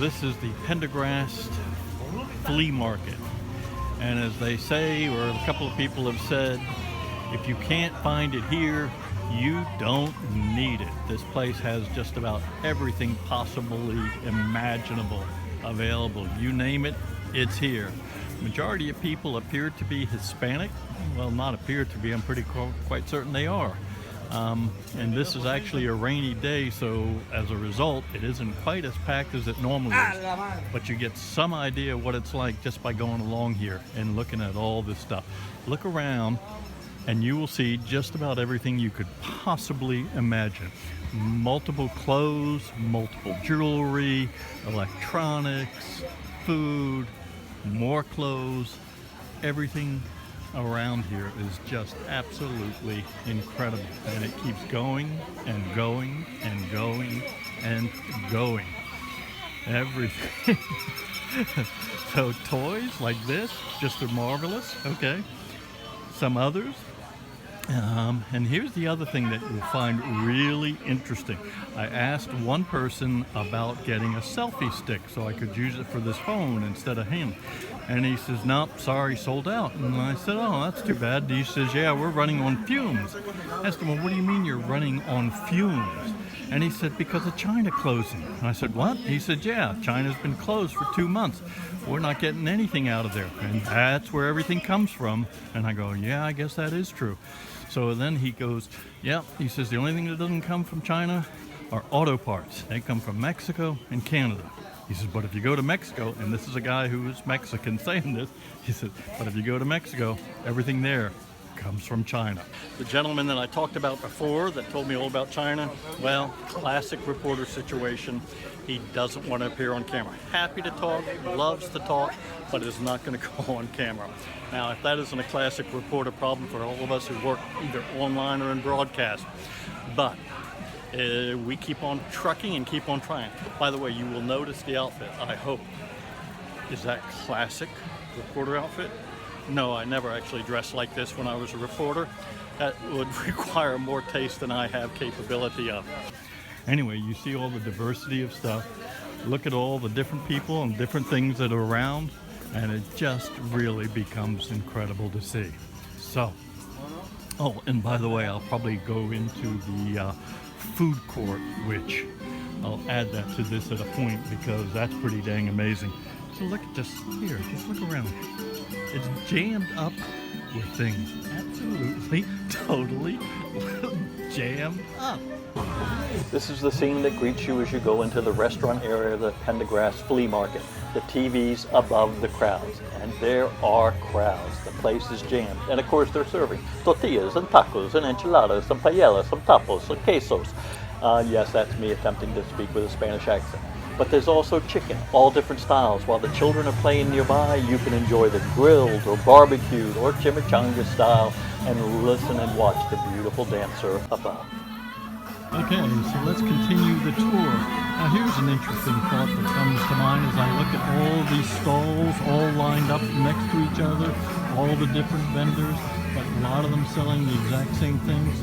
this is the Pendergrass Flea Market. And as they say, or a couple of people have said, if you can't find it here, you don't need it. This place has just about everything possibly imaginable available. You name it, it's here. Majority of people appear to be Hispanic. Well, not appear to be, I'm pretty quite certain they are. And this is actually a rainy day, so as a result, it isn't quite as packed as it normally is. But you get some idea what it's like just by going along here and looking at all this stuff. Look around and you will see just about everything you could possibly imagine. Multiple clothes, multiple jewelry, electronics, food, more clothes, everything around here is just absolutely incredible, and it keeps going and going and going and going. Everything. So toys like this just are marvelous. Okay, some others. And here's the other thing that you'll find really interesting. I asked one person about getting a selfie stick so I could use it for this phone instead of him. And he says, nope, sorry, sold out. And I said, oh, that's too bad. He says, yeah, we're running on fumes. I asked him, well, what do you mean you're running on fumes? And he said, because of China closing. And I said, what? He said, yeah, China's been closed for 2 months. We're not getting anything out of there. And that's where everything comes from. And I go, yeah, I guess that is true. So then he goes, yeah, he says, the only thing that doesn't come from China are auto parts. They come from Mexico and Canada. He says, but if you go to Mexico, and this is a guy who is Mexican saying this, he says, but if you go to Mexico, everything there comes from China. The gentleman that I talked about before that told me all about China, well, classic reporter situation. He doesn't want to appear on camera. Happy to talk, loves to talk, but is not going to go on camera. Now, if that isn't a classic reporter problem for all of us who work either online or in broadcast, but we keep on trucking and keep on trying. By the way, you will notice the outfit, I hope. Is that classic reporter outfit? No, I never actually dressed like this when I was a reporter. That would require more taste than I have capability of. Anyway, you see all the diversity of stuff. Look at all the different people and different things that are around, and it just really becomes incredible to see. So, oh, and by the way, I'll probably go into the food court, which I'll add that to this at a point because that's pretty dang amazing. So look at just here, just look around. It's jammed up with things. Absolutely, totally jammed up. This is the scene that greets you as you go into the restaurant area of the Pendergrass Flea Market. The TVs above the crowds, and there are crowds. The place is jammed, and of course they're serving tortillas and tacos and enchiladas, some paellas, some tacos, some quesos. Yes, that's me attempting to speak with a Spanish accent. But there's also chicken, all different styles. While the children are playing nearby, you can enjoy the grilled or barbecued or chimichanga style and listen and watch the beautiful dancer above. Okay, so let's continue the tour. Now here's an interesting thought that comes to mind as I look at all these stalls all lined up next to each other, all the different vendors, but a lot of them selling the exact same things.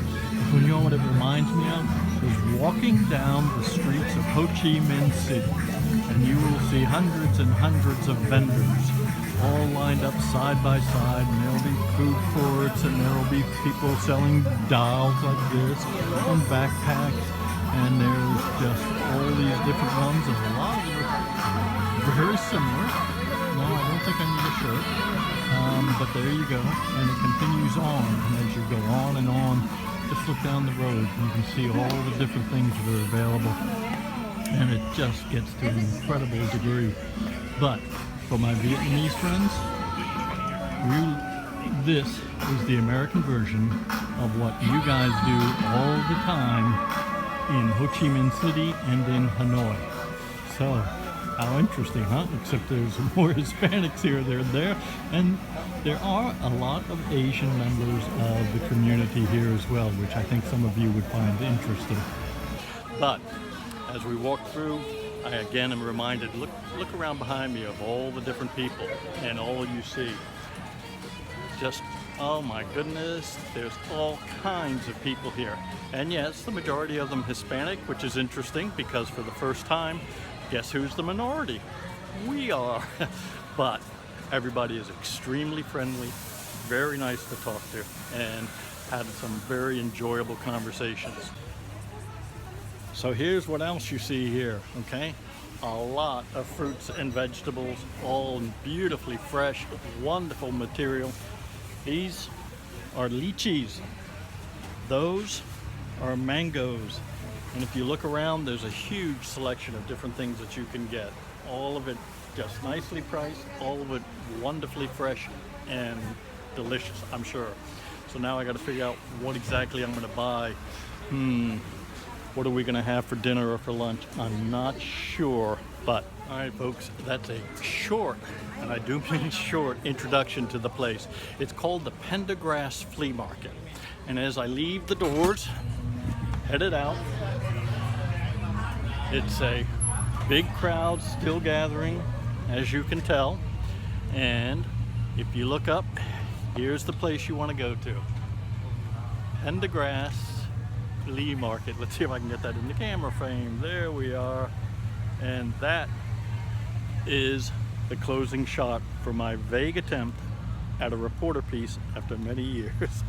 You know what it reminds me of? Is walking down the streets of Ho Chi Minh City, and you will see hundreds and hundreds of vendors all lined up side by side, and there'll be food courts, and there'll be people selling dolls like this, and backpacks, and there's just all these different ones, and a lot of them are very similar. No, I don't think I need a shirt, but there you go, and it continues on, and as you go on and on, just look down the road, and you can see all the different things that are available, and it just gets to an incredible degree. But for my Vietnamese friends, this is the American version of what you guys do all the time in Ho Chi Minh City and in Hanoi. So, how interesting, huh? Except there's more Hispanics here than there, and there are a lot of Asian members of the community here as well, which I think some of you would find interesting. But as we walk through, I again am reminded, look around behind me of all the different people, and all you see, just, oh my goodness, there's all kinds of people here. And yes, the majority of them Hispanic, which is interesting because for the first time, guess who's the minority? We are. But everybody is extremely friendly, very nice to talk to, and had some very enjoyable conversations. So here's what else you see here, okay? A lot of fruits and vegetables, all beautifully fresh, wonderful material. These are lychees. Those are mangoes. And if you look around, there's a huge selection of different things that you can get. All of it just nicely priced, all of it wonderfully fresh and delicious, I'm sure. So now I got to figure out what exactly I'm going to buy. What are we going to have for dinner or for lunch? I'm not sure. But all right, folks, that's a short, and I do mean short, introduction to the place. It's called the Pendergrass Flea Market. And as I leave the doors, headed out, it's a big crowd still gathering, as you can tell. And if you look up, here's the place you want to go to. Pendergrass Flea Market. Let's see if I can get that in the camera frame. There we are. And that is the closing shot for my vague attempt at a reporter piece after many years.